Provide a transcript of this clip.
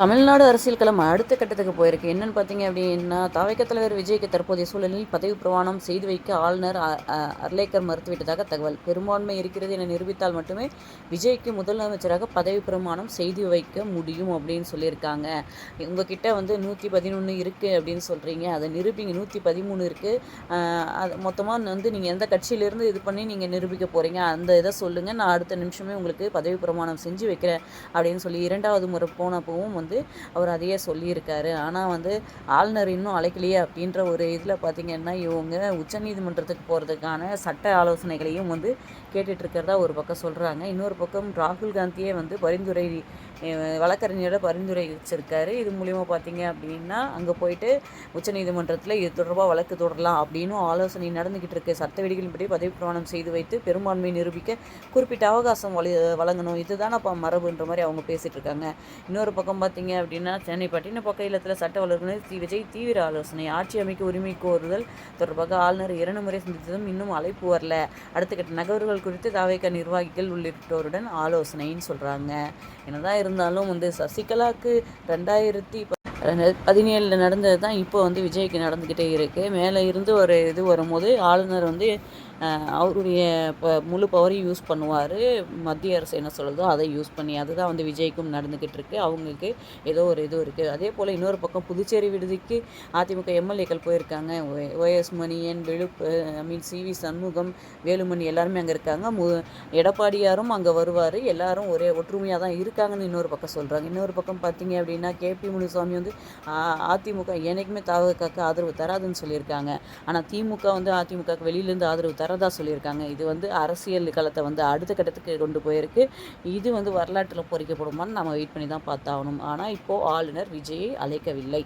தமிழ்நாடு அரசியல் களம் அடுத்த கட்டத்துக்கு போயிருக்கு. என்னன்னு பார்த்தீங்க அப்படின்னா, தாவேக்கா தலைவர் விஜய்க்கு தற்போதைய சூழலில் பதவி பிரமாணம் செய்து வைக்க ஆளுநர் அர்லேக்கர் மறுத்துவிட்டதாக தகவல். பெரும்பான்மை இருக்கிறது என நிரூபித்தால் மட்டுமே விஜய்க்கு முதலமைச்சராக பதவி பிரமாணம் செய்து வைக்க முடியும் அப்படின்னு சொல்லியிருக்காங்க. உங்ககிட்ட வந்து 111 இருக்குது அப்படின்னு சொல்கிறீங்க, அதை நிரூபிங்க. 113 இருக்குது. அது மொத்தமாக வந்து நீங்கள் எந்த கட்சியிலேருந்து இது பண்ணி நீங்கள் நிரூபிக்க போகிறீங்க, அந்த இதை சொல்லுங்கள். நான் அடுத்த நிமிஷமே உங்களுக்கு பதவி பிரமாணம் செஞ்சு வைக்கிறேன் அப்படின்னு சொல்லி 2வது முறை போனப்பவும் வந்து அவர் அதையே சொல்லியிருக்காரு. ஆனால் வந்து ஆளுநர் இன்னும் அழைக்கலையே அப்படின்ற ஒரு இதில் பார்த்திங்கன்னா, இவங்க உச்சநீதிமன்றத்துக்கு போகிறதுக்கான சட்ட ஆலோசனைகளையும் வந்து கேட்டுட்ருக்கிறதா ஒரு பக்கம் சொல்கிறாங்க. இன்னொரு பக்கம் ராகுல் காந்தியே வந்து வழக்கறிஞரோட பரிந்துரைச்சிருக்காரு. இது மூலிமா பார்த்திங்க அப்படின்னா, அங்கே போயிட்டு உச்சநீதிமன்றத்தில் இது தொடர்பாக வழக்கு தொடரலாம் அப்படின்னும் ஆலோசனை நடந்துக்கிட்டு இருக்கு. சட்ட விதிகளின்படி பதவி பிரமாணம் செய்து வைத்து பெரும்பான்மை நிரூபிக்க குறிப்பிட்ட அவகாசம் வழங்கணும், இதுதான் அப்போ மரபுன்ற மாதிரி அவங்க பேசிகிட்டு இருக்காங்க. இன்னொரு பக்கம் பார்த்திங்க அப்படின்னா, சென்னை பட்டினப்பாக்கம் இல்லத்தில் சட்ட வல்லுநர் விஜய் தீவிர ஆலோசனை. ஆட்சி அமைக்க உரிமை கோருதல் தொடர்பாக ஆளுநர் 2 முறை சந்தித்ததும் இன்னும் அழைப்பு வரல. அடுத்த கட்ட நகர்வுகள் குறித்து தாவேக்கா நிர்வாகிகள் உள்ளிட்டோருடன் ஆலோசனைன்னு சொல்கிறாங்க. என்னதான் இருந்தாலும் வந்து சசிகலாவுக்கு 2017 நடந்தது தான் இப்போ வந்து விஜய்க்கு நடந்துக்கிட்டே இருக்குது. மேலே இருந்து ஒரு இது வரும்போது ஆளுநர் வந்து அவருடைய முழு பவரையும் யூஸ் பண்ணுவார். மத்திய அரசு என்ன சொல்லுதோ அதை யூஸ் பண்ணி, அதுதான் வந்து விஜய்க்கும் நடந்துக்கிட்டு இருக்கு. அவங்களுக்கு ஏதோ ஒரு இது இருக்குது. அதே போல் இன்னொரு பக்கம் புதுச்சேரி விடுதிக்கு அதிமுக எம்எல்ஏக்கள் போயிருக்காங்க. OS மணியன், CV சண்முகம், வேலுமணி எல்லாருமே அங்கே இருக்காங்க. எடப்பாடியாரும் அங்கே வருவார். எல்லாரும் ஒரே ஒற்றுமையாக தான் இருக்காங்கன்னு இன்னொரு பக்கம் சொல்கிறாங்க. இன்னொரு பக்கம் பார்த்தீங்க அப்படின்னா, KP முனுசாமி வந்து அதிமுக என்றைக்குமே தாவேக்காக்கு ஆதரவு தராதுன்னு சொல்லியிருக்காங்க. ஆனால் திமுக வந்து அதிமுகவுக்கு வெளியிலேருந்து ஆதரவு தரதா சொல்லியிருக்காங்க. இது வந்து அரசியல் களத்தை வந்து அடுத்த கட்டத்துக்கு கொண்டு போயிருக்கு. இது வந்து வரலாற்றில் பொறிக்கப்படுமான்னு நம்ம வெயிட் பண்ணி தான் பார்த்தாகணும். ஆனால் இப்போது ஆளுநர் விஜயை அழைக்கவில்லை.